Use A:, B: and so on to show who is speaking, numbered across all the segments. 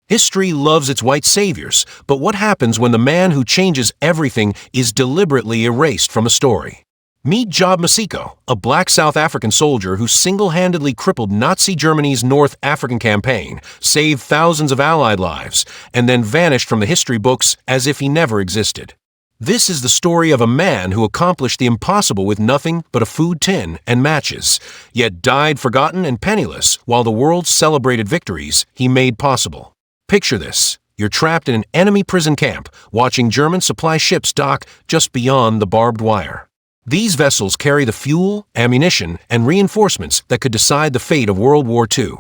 A: History loves its white saviors, but what happens when the man who changes everything is deliberately erased from a story? Meet Job Maseko, a black South African soldier who single-handedly crippled Nazi Germany's North African campaign, saved thousands of Allied lives, and then vanished from the history books as if he never existed. This is the story of a man who accomplished the impossible with nothing but a food tin and matches, yet died forgotten and penniless while the world celebrated victories he made possible. Picture this. You're trapped in an enemy prison camp, watching German supply ships dock just beyond the barbed wire. These vessels carry the fuel, ammunition, and reinforcements that could decide the fate of World War II.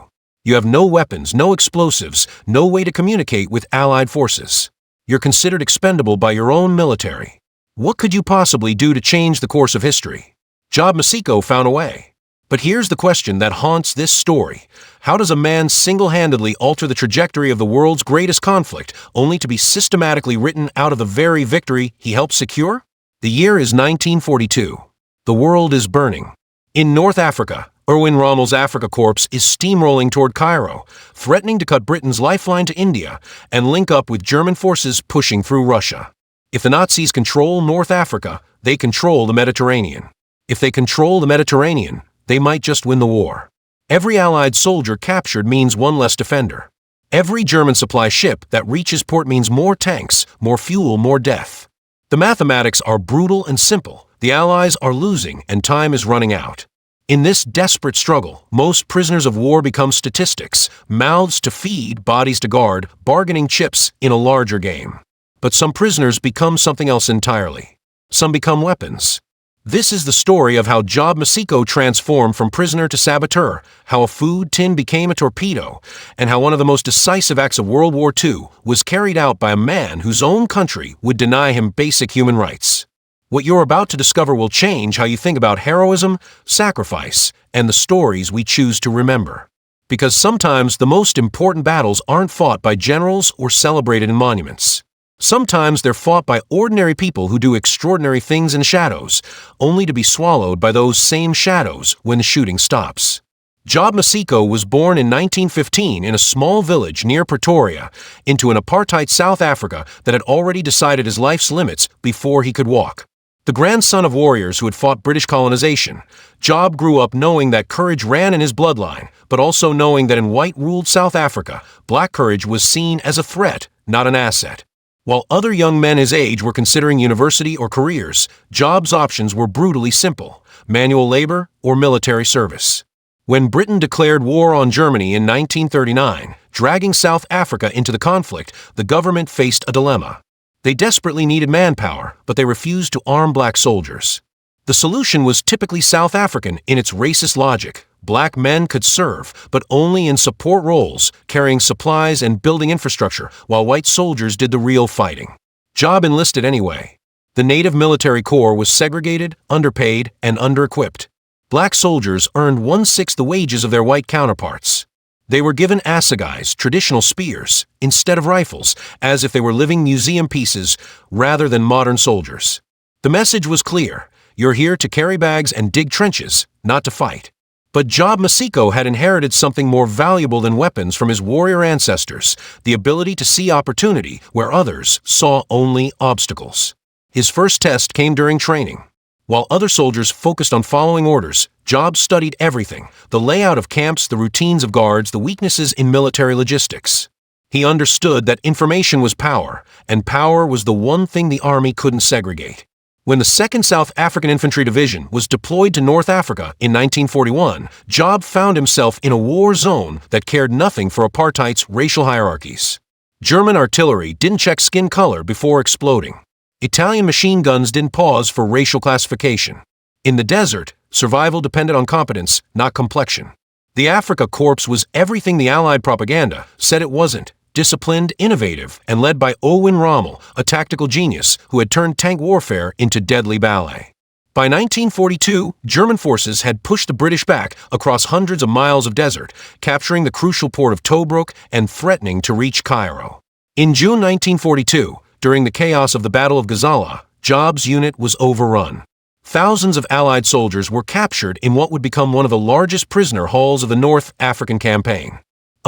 A: You have no weapons, no explosives, no way to communicate with Allied forces. You're considered expendable by your own military. What could you possibly do to change the course of history? Job Maseko found a way. But here's the question that haunts this story. How does a man single-handedly alter the trajectory of the world's greatest conflict, only to be systematically written out of the very victory he helped secure? The year is 1942. The world is burning. In North Africa, Erwin Rommel's Afrika Corps is steamrolling toward Cairo, threatening to cut Britain's lifeline to India and link up with German forces pushing through Russia. If the Nazis control North Africa, they control the Mediterranean. If they control the Mediterranean, they might just win the war. Every Allied soldier captured means one less defender. Every German supply ship that reaches port means more tanks, more fuel, more death. The mathematics are brutal and simple. The Allies are losing and time is running out. In this desperate struggle, most prisoners of war become statistics, mouths to feed, bodies to guard, bargaining chips in a larger game. But some prisoners become something else entirely. Some become weapons. This is the story of how Job Maseko transformed from prisoner to saboteur, how a food tin became a torpedo, and how one of the most decisive acts of World War II was carried out by a man whose own country would deny him basic human rights. What you're about to discover will change how you think about heroism, sacrifice, and the stories we choose to remember. Because sometimes the most important battles aren't fought by generals or celebrated in monuments. Sometimes they're fought by ordinary people who do extraordinary things in shadows, only to be swallowed by those same shadows when the shooting stops. Job Maseko was born in 1915 in a small village near Pretoria into an apartheid South Africa that had already decided his life's limits before he could walk. The grandson of warriors who had fought British colonization, Job grew up knowing that courage ran in his bloodline, but also knowing that in white-ruled South Africa, black courage was seen as a threat, not an asset. While other young men his age were considering university or careers, Job's options were brutally simple: manual labor or military service. When Britain declared war on Germany in 1939, dragging South Africa into the conflict, the government faced a dilemma. They desperately needed manpower, but they refused to arm black soldiers. The solution was typically South African in its racist logic. Black men could serve, but only in support roles, carrying supplies and building infrastructure, while white soldiers did the real fighting. Job enlisted anyway. The native military corps was segregated, underpaid, and under-equipped. Black soldiers earned 1/6 the wages of their white counterparts. They were given assegais, traditional spears, instead of rifles, as if they were living museum pieces rather than modern soldiers. The message was clear: you're here to carry bags and dig trenches, not to fight. But Job Maseko had inherited something more valuable than weapons from his warrior ancestors: the ability to see opportunity where others saw only obstacles. His first test came during training. While other soldiers focused on following orders, Job studied everything: the layout of camps, the routines of guards, the weaknesses in military logistics. He understood that information was power, and power was the one thing the army couldn't segregate. When the 2nd South African Infantry Division was deployed to North Africa in 1941, Job found himself in a war zone that cared nothing for apartheid's racial hierarchies. German artillery didn't check skin color before exploding. Italian machine guns didn't pause for racial classification. In the desert, survival depended on competence, not complexion. The Afrika Corps was everything the Allied propaganda said it wasn't: disciplined, innovative, and led by Erwin Rommel, a tactical genius who had turned tank warfare into deadly ballet. By 1942, German forces had pushed the British back across hundreds of miles of desert, capturing the crucial port of Tobruk and threatening to reach Cairo. In June 1942, during the chaos of the Battle of Gazala, Job's unit was overrun. Thousands of Allied soldiers were captured in what would become one of the largest prisoner hauls of the North African campaign.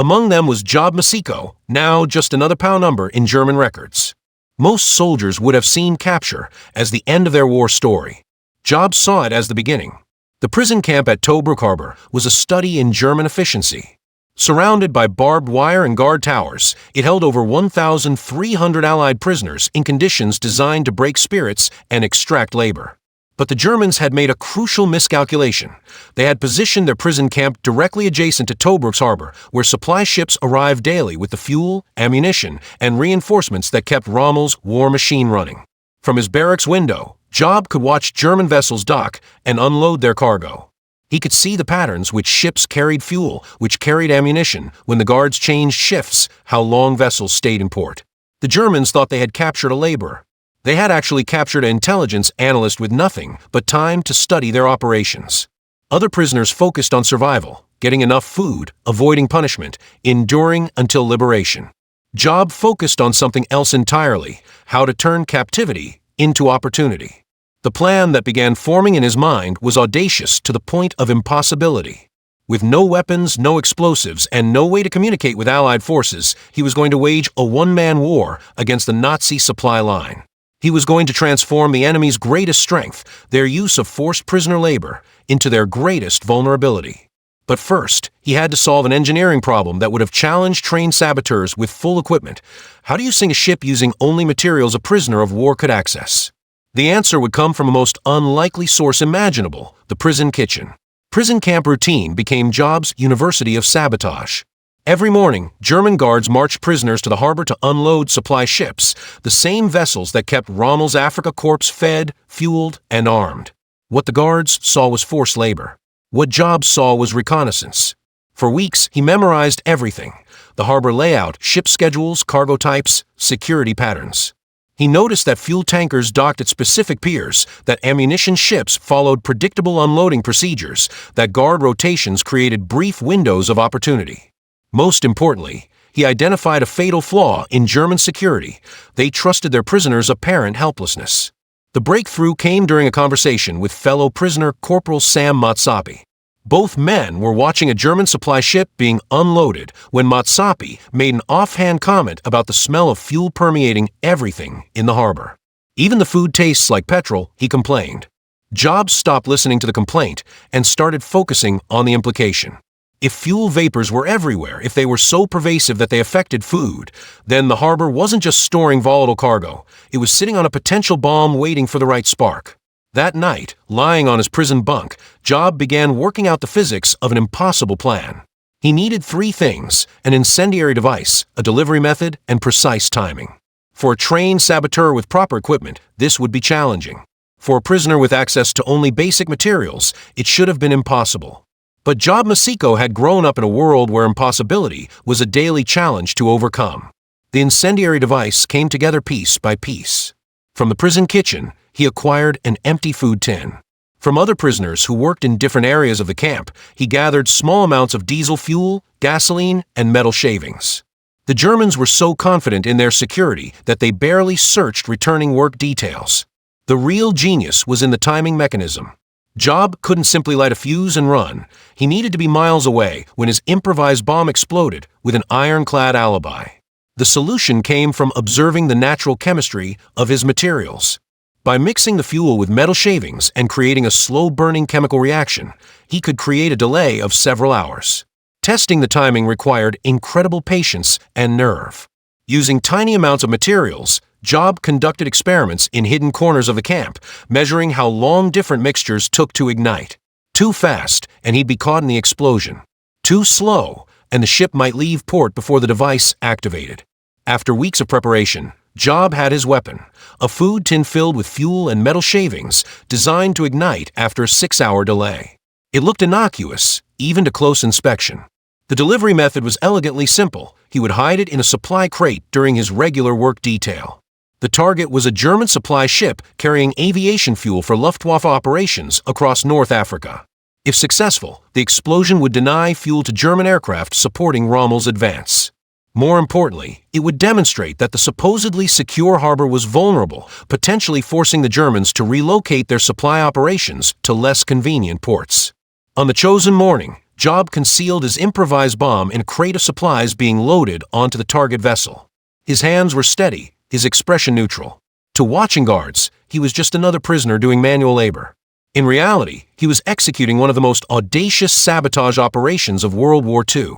A: Among them was Job Maseko, now just another POW number in German records. Most soldiers would have seen capture as the end of their war story. Job saw it as the beginning. The prison camp at Tobruk Harbor was a study in German efficiency. Surrounded by barbed wire and guard towers, it held over 1,300 Allied prisoners in conditions designed to break spirits and extract labor. But the Germans had made a crucial miscalculation. They had positioned their prison camp directly adjacent to Tobruk's harbor, where supply ships arrived daily with the fuel, ammunition, and reinforcements that kept Rommel's war machine running. From his barracks window, Job could watch German vessels dock and unload their cargo. He could see the patterns which ships carried fuel, which carried ammunition, when the guards changed shifts, how long vessels stayed in port. The Germans thought they had captured a laborer. They had actually captured an intelligence analyst with nothing but time to study their operations. Other prisoners focused on survival, getting enough food, avoiding punishment, enduring until liberation. Job focused on something else entirely: how to turn captivity into opportunity. The plan that began forming in his mind was audacious to the point of impossibility. With no weapons, no explosives, and no way to communicate with Allied forces, he was going to wage a one-man war against the Nazi supply line. He was going to transform the enemy's greatest strength, their use of forced prisoner labor, into their greatest vulnerability. But first, he had to solve an engineering problem that would have challenged trained saboteurs with full equipment. How do you sink a ship using only materials a prisoner of war could access? The answer would come from a most unlikely source imaginable: the prison kitchen. Prison camp routine became Job's university of sabotage. Every morning, German guards marched prisoners to the harbor to unload supply ships, the same vessels that kept Rommel's Afrika Korps fed, fueled, and armed. What the guards saw was forced labor. What Job saw was reconnaissance. For weeks, he memorized everything: the harbor layout, ship schedules, cargo types, security patterns. He noticed that fuel tankers docked at specific piers, that ammunition ships followed predictable unloading procedures, that guard rotations created brief windows of opportunity. Most importantly, he identified a fatal flaw in German security: they trusted their prisoners' apparent helplessness. The breakthrough came during a conversation with fellow prisoner Corporal Sam Matsapi. Both men were watching a German supply ship being unloaded when Matsapi made an offhand comment about the smell of fuel permeating everything in the harbor. "Even the food tastes like petrol," he complained. Job stopped listening to the complaint and started focusing on the implication. If fuel vapors were everywhere, if they were so pervasive that they affected food, then the harbor wasn't just storing volatile cargo, it was sitting on a potential bomb waiting for the right spark. That night, lying on his prison bunk, Job began working out the physics of an impossible plan. He needed three things: an incendiary device, a delivery method, and precise timing. For a trained saboteur with proper equipment, this would be challenging. For a prisoner with access to only basic materials, it should have been impossible. But Job Maseko had grown up in a world where impossibility was a daily challenge to overcome. The incendiary device came together piece by piece. From the prison kitchen, he acquired an empty food tin. From other prisoners who worked in different areas of the camp, he gathered small amounts of diesel fuel, gasoline, and metal shavings. The Germans were so confident in their security that they barely searched returning work details. The real genius was in the timing mechanism. Job couldn't simply light a fuse and run. He needed to be miles away when his improvised bomb exploded with an ironclad alibi. The solution came from observing the natural chemistry of his materials. By mixing the fuel with metal shavings and creating a slow-burning chemical reaction, he could create a delay of several hours. Testing the timing required incredible patience and nerve. Using tiny amounts of materials, Job conducted experiments in hidden corners of the camp, measuring how long different mixtures took to ignite. Too fast, and he'd be caught in the explosion. Too slow, and the ship might leave port before the device activated. After weeks of preparation, Job had his weapon: a food tin filled with fuel and metal shavings, designed to ignite after a 6-hour delay. It looked innocuous, even to close inspection. The delivery method was elegantly simple. He would hide it in a supply crate during his regular work detail. The target was a German supply ship carrying aviation fuel for Luftwaffe operations across North Africa. If successful, the explosion would deny fuel to German aircraft supporting Rommel's advance. More importantly, it would demonstrate that the supposedly secure harbor was vulnerable, potentially forcing the Germans to relocate their supply operations to less convenient ports. On the chosen morning, Job concealed his improvised bomb in a crate of supplies being loaded onto the target vessel. His hands were steady, his expression neutral. To watching guards, he was just another prisoner doing manual labor. In reality, he was executing one of the most audacious sabotage operations of World War II.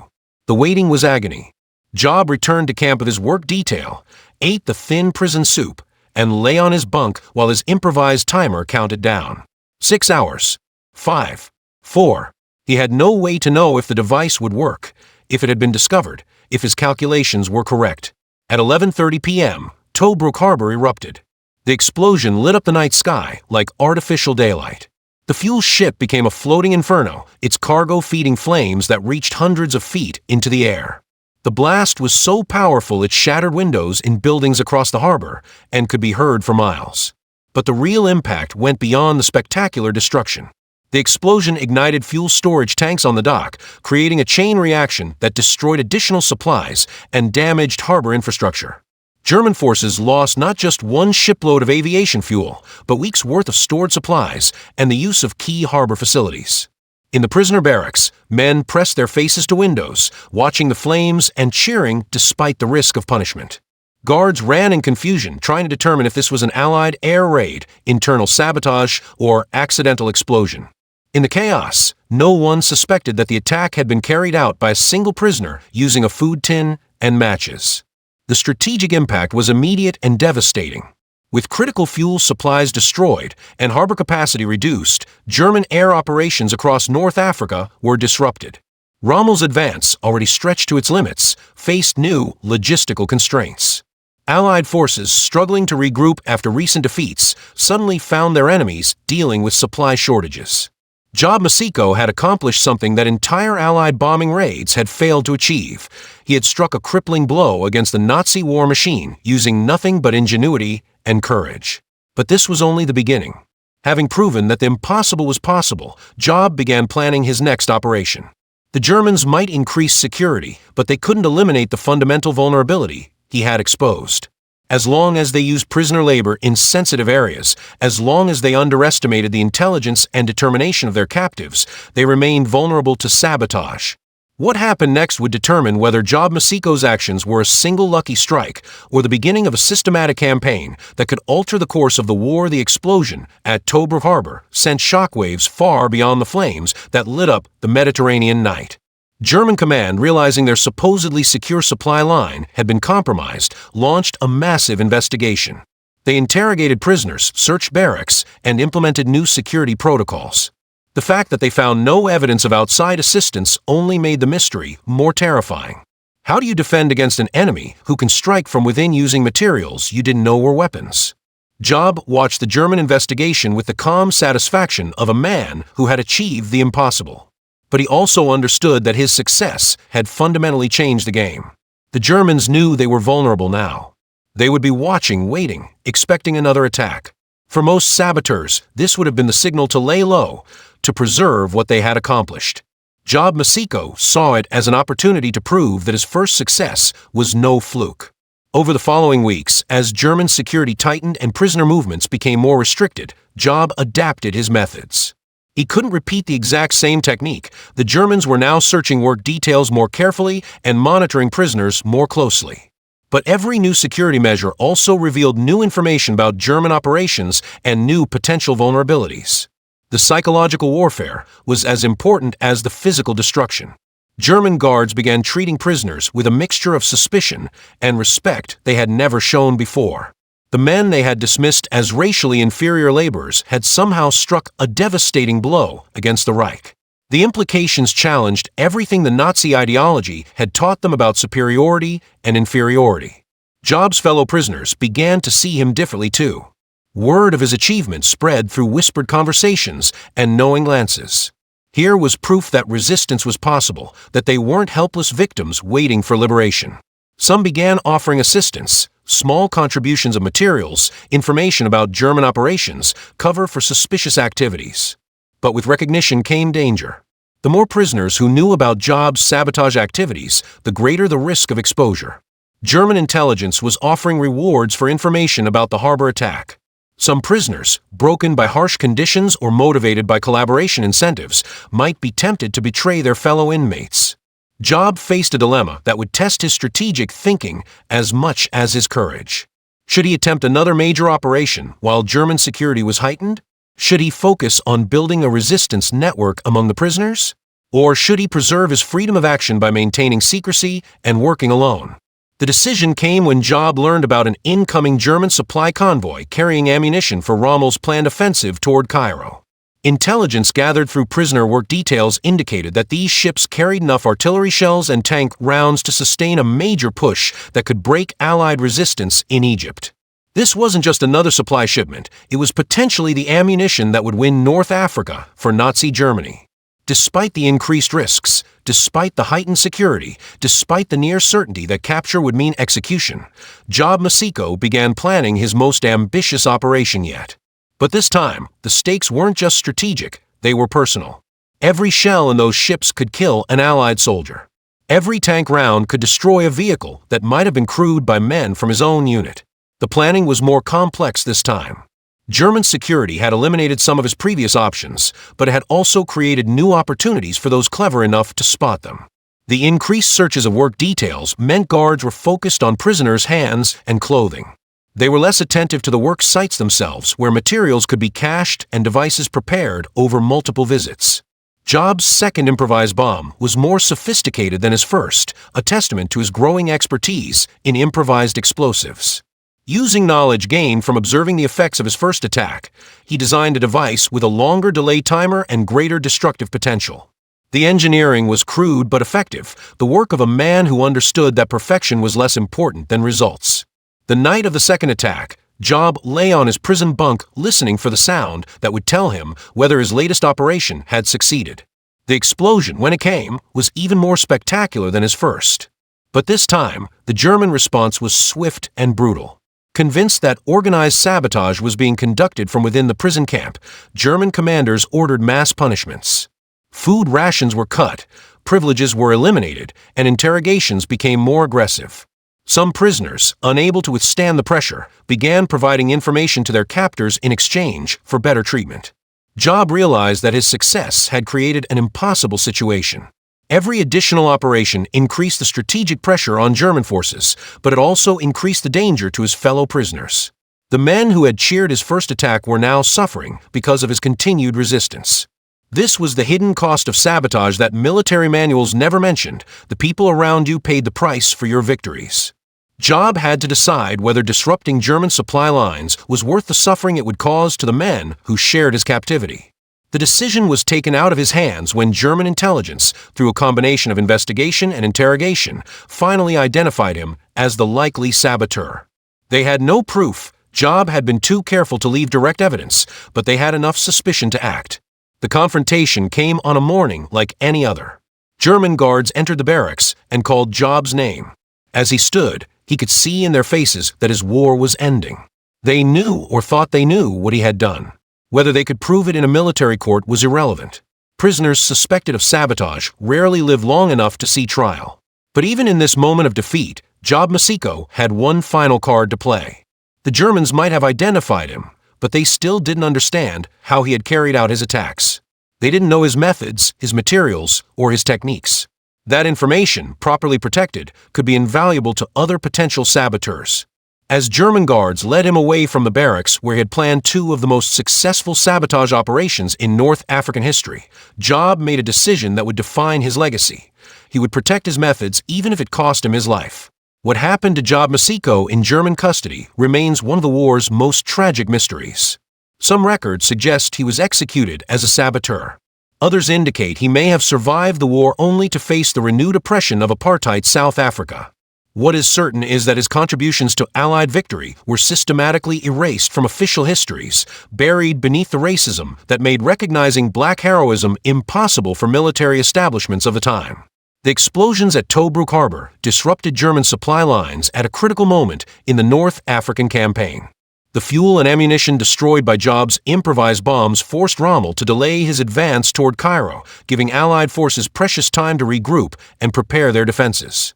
A: The waiting was agony. Job returned to camp with his work detail, ate the thin prison soup, and lay on his bunk while his improvised timer counted down. 6 hours. 5. 4. He had no way to know if the device would work, if it had been discovered, if his calculations were correct. At 11:30 p.m., Tobruk Harbor erupted. The explosion lit up the night sky like artificial daylight. The fuel ship became a floating inferno, its cargo feeding flames that reached hundreds of feet into the air. The blast was so powerful it shattered windows in buildings across the harbor and could be heard for miles. But the real impact went beyond the spectacular destruction. The explosion ignited fuel storage tanks on the dock, creating a chain reaction that destroyed additional supplies and damaged harbor infrastructure. German forces lost not just one shipload of aviation fuel, but weeks' worth of stored supplies and the use of key harbor facilities. In the prisoner barracks, men pressed their faces to windows, watching the flames and cheering despite the risk of punishment. Guards ran in confusion, trying to determine if this was an Allied air raid, internal sabotage, or accidental explosion. In the chaos, no one suspected that the attack had been carried out by a single prisoner using a food tin and matches. The strategic impact was immediate and devastating. With critical fuel supplies destroyed and harbor capacity reduced, German air operations across North Africa were disrupted. Rommel's advance, already stretched to its limits, faced new logistical constraints. Allied forces, struggling to regroup after recent defeats, suddenly found their enemies dealing with supply shortages. Job Maseko had accomplished something that entire Allied bombing raids had failed to achieve. He had struck a crippling blow against the Nazi war machine using nothing but ingenuity and courage. But this was only the beginning. Having proven that the impossible was possible, Job began planning his next operation. The Germans might increase security, but they couldn't eliminate the fundamental vulnerability he had exposed. As long as they used prisoner labor in sensitive areas, as long as they underestimated the intelligence and determination of their captives, they remained vulnerable to sabotage. What happened next would determine whether Job Maseko's actions were a single lucky strike or the beginning of a systematic campaign that could alter the course of the war. The explosion at Tobruk Harbor sent shockwaves far beyond the flames that lit up the Mediterranean night. German command, realizing their supposedly secure supply line had been compromised, launched a massive investigation. They interrogated prisoners, searched barracks, and implemented new security protocols. The fact that they found no evidence of outside assistance only made the mystery more terrifying. How do you defend against an enemy who can strike from within using materials you didn't know were weapons? Job watched the German investigation with the calm satisfaction of a man who had achieved the impossible. But he also understood that his success had fundamentally changed the game. The Germans knew they were vulnerable now. They would be watching, waiting, expecting another attack. For most saboteurs, this would have been the signal to lay low, to preserve what they had accomplished. Job Maseko saw it as an opportunity to prove that his first success was no fluke. Over the following weeks, as German security tightened and prisoner movements became more restricted, Job adapted his methods. He couldn't repeat the exact same technique. The Germans were now searching work details more carefully and monitoring prisoners more closely. But every new security measure also revealed new information about German operations and new potential vulnerabilities. The psychological warfare was as important as the physical destruction. German guards began treating prisoners with a mixture of suspicion and respect they had never shown before. The men they had dismissed as racially inferior laborers had somehow struck a devastating blow against the Reich. The implications challenged everything the Nazi ideology had taught them about superiority and inferiority. Job's fellow prisoners began to see him differently too. Word of his achievements spread through whispered conversations and knowing glances. Here was proof that resistance was possible, that they weren't helpless victims waiting for liberation. Some began offering assistance, small contributions of materials, information about German operations, cover for suspicious activities. But with recognition came danger. The more prisoners who knew about Job's sabotage activities, the greater the risk of exposure. German intelligence was offering rewards for information about the harbor attack. Some prisoners, broken by harsh conditions or motivated by collaboration incentives, might be tempted to betray their fellow inmates. Job faced a dilemma that would test his strategic thinking as much as his courage. Should he attempt another major operation while German security was heightened? Should he focus on building a resistance network among the prisoners? Or should he preserve his freedom of action by maintaining secrecy and working alone? The decision came when Job learned about an incoming German supply convoy carrying ammunition for Rommel's planned offensive toward Cairo. Intelligence gathered through prisoner work details indicated that these ships carried enough artillery shells and tank rounds to sustain a major push that could break Allied resistance in Egypt. This wasn't just another supply shipment, it was potentially the ammunition that would win North Africa for Nazi Germany. Despite the increased risks, despite the heightened security, despite the near certainty that capture would mean execution, Job Maseko began planning his most ambitious operation yet. But this time, the stakes weren't just strategic, they were personal. Every shell in those ships could kill an Allied soldier. Every tank round could destroy a vehicle that might have been crewed by men from his own unit. The planning was more complex this time. German security had eliminated some of his previous options, but it had also created new opportunities for those clever enough to spot them. The increased searches of work details meant guards were focused on prisoners' hands and clothing. They were less attentive to the work sites themselves, where materials could be cached and devices prepared over multiple visits. Job's second improvised bomb was more sophisticated than his first, a testament to his growing expertise in improvised explosives. Using knowledge gained from observing the effects of his first attack, he designed a device with a longer delay timer and greater destructive potential. The engineering was crude but effective, the work of a man who understood that perfection was less important than results. The night of the second attack, Job lay on his prison bunk listening for the sound that would tell him whether his latest operation had succeeded. The explosion, when it came, was even more spectacular than his first. But this time, the German response was swift and brutal. Convinced that organized sabotage was being conducted from within the prison camp, German commanders ordered mass punishments. Food rations were cut, privileges were eliminated, and interrogations became more aggressive. Some prisoners, unable to withstand the pressure, began providing information to their captors in exchange for better treatment. Job realized that his success had created an impossible situation. Every additional operation increased the strategic pressure on German forces, but it also increased the danger to his fellow prisoners. The men who had cheered his first attack were now suffering because of his continued resistance. This was the hidden cost of sabotage that military manuals never mentioned. The people around you paid the price for your victories. Job had to decide whether disrupting German supply lines was worth the suffering it would cause to the men who shared his captivity. The decision was taken out of his hands when German intelligence, through a combination of investigation and interrogation, finally identified him as the likely saboteur. They had no proof. Job had been too careful to leave direct evidence, but they had enough suspicion to act. The confrontation came on a morning like any other. German guards entered the barracks and called Job's name. As he stood, he could see in their faces that his war was ending. They knew or thought they knew what he had done. Whether they could prove it in a military court was irrelevant. Prisoners suspected of sabotage rarely live long enough to see trial. But even in this moment of defeat, Job Maseko had one final card to play. The Germans might have identified him, but they still didn't understand how he had carried out his attacks. They didn't know his methods, his materials, or his techniques. That information, properly protected, could be invaluable to other potential saboteurs. As German guards led him away from the barracks where he had planned two of the most successful sabotage operations in North African history, Job made a decision that would define his legacy. He would protect his methods even if it cost him his life. What happened to Job Maseko in German custody remains one of the war's most tragic mysteries. Some records suggest he was executed as a saboteur. Others indicate he may have survived the war only to face the renewed oppression of apartheid South Africa. What is certain is that his contributions to Allied victory were systematically erased from official histories, buried beneath the racism that made recognizing black heroism impossible for military establishments of the time. The explosions at Tobruk Harbor disrupted German supply lines at a critical moment in the North African campaign. The fuel and ammunition destroyed by Job's improvised bombs forced Rommel to delay his advance toward Cairo, giving Allied forces precious time to regroup and prepare their defenses.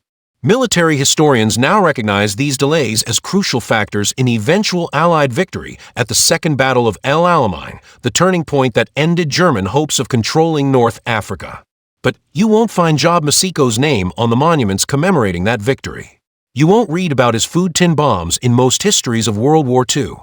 A: Military historians now recognize these delays as crucial factors in the eventual Allied victory at the Second Battle of El Alamein, the turning point that ended German hopes of controlling North Africa. But you won't find Job Maseko's name on the monuments commemorating that victory. You won't read about his food tin bombs in most histories of World War II.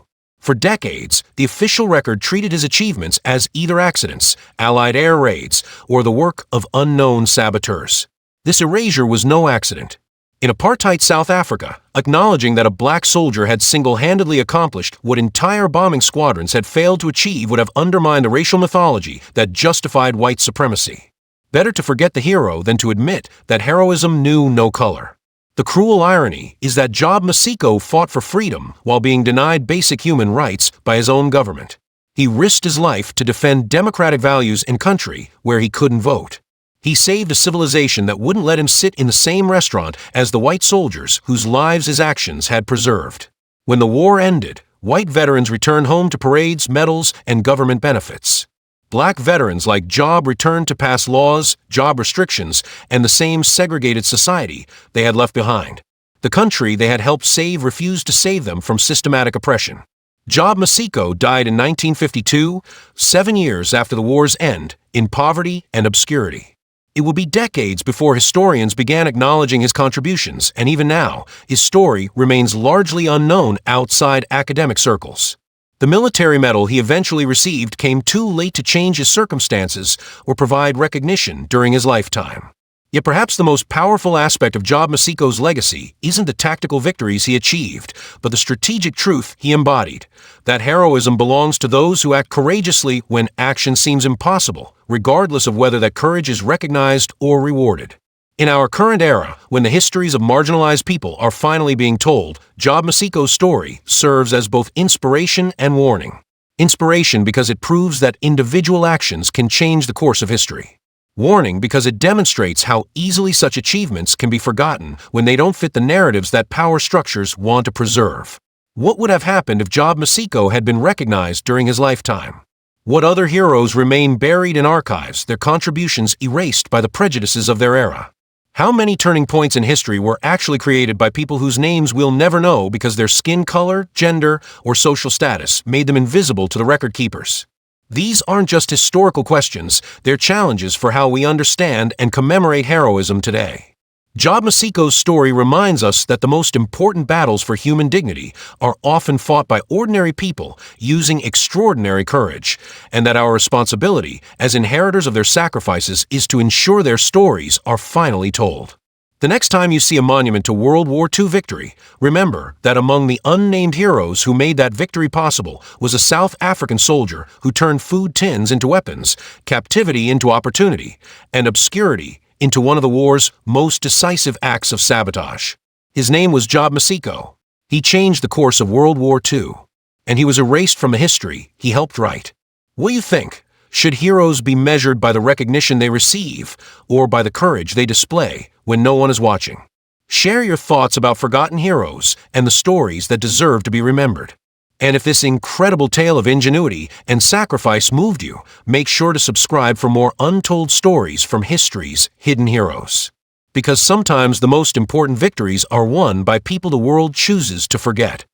A: For decades, the official record treated his achievements as either accidents, Allied air raids, or the work of unknown saboteurs. This erasure was no accident. In apartheid South Africa, acknowledging that a black soldier had single-handedly accomplished what entire bombing squadrons had failed to achieve would have undermined the racial mythology that justified white supremacy. Better to forget the hero than to admit that heroism knew no color. The cruel irony is that Job Maseko fought for freedom while being denied basic human rights by his own government. He risked his life to defend democratic values in a country where he couldn't vote. He saved a civilization that wouldn't let him sit in the same restaurant as the white soldiers whose lives his actions had preserved. When the war ended, white veterans returned home to parades, medals, and government benefits. Black veterans like Job returned to pass laws, job restrictions, and the same segregated society they had left behind. The country they had helped save refused to save them from systematic oppression. Job Maseko died in 1952, 7 years after the war's end, in poverty and obscurity. It will be decades before historians began acknowledging his contributions, and even now, his story remains largely unknown outside academic circles. The military medal he eventually received came too late to change his circumstances or provide recognition during his lifetime. Yet perhaps the most powerful aspect of Job Maseko's legacy isn't the tactical victories he achieved, but the strategic truth he embodied, that heroism belongs to those who act courageously when action seems impossible, regardless of whether that courage is recognized or rewarded. In our current era, when the histories of marginalized people are finally being told, Job Maseko's story serves as both inspiration and warning. Inspiration because it proves that individual actions can change the course of history. Warning because it demonstrates how easily such achievements can be forgotten when they don't fit the narratives that power structures want to preserve. What would have happened if Job Maseko had been recognized during his lifetime? What other heroes remain buried in archives, their contributions erased by the prejudices of their era? How many turning points in history were actually created by people whose names we'll never know because their skin color, gender, or social status made them invisible to the record keepers? These aren't just historical questions, they're challenges for how we understand and commemorate heroism today. Job Maseko's story reminds us that the most important battles for human dignity are often fought by ordinary people using extraordinary courage, and that our responsibility as inheritors of their sacrifices is to ensure their stories are finally told. The next time you see a monument to World War II victory, remember that among the unnamed heroes who made that victory possible was a South African soldier who turned food tins into weapons, captivity into opportunity, and obscurity into one of the war's most decisive acts of sabotage. His name was Job Maseko. He changed the course of World War II, and he was erased from the history he helped write. What do you think? Should heroes be measured by the recognition they receive, or by the courage they display when no one is watching? Share your thoughts about forgotten heroes and the stories that deserve to be remembered. And if this incredible tale of ingenuity and sacrifice moved you, make sure to subscribe for more untold stories from history's hidden heroes. Because sometimes the most important victories are won by people the world chooses to forget.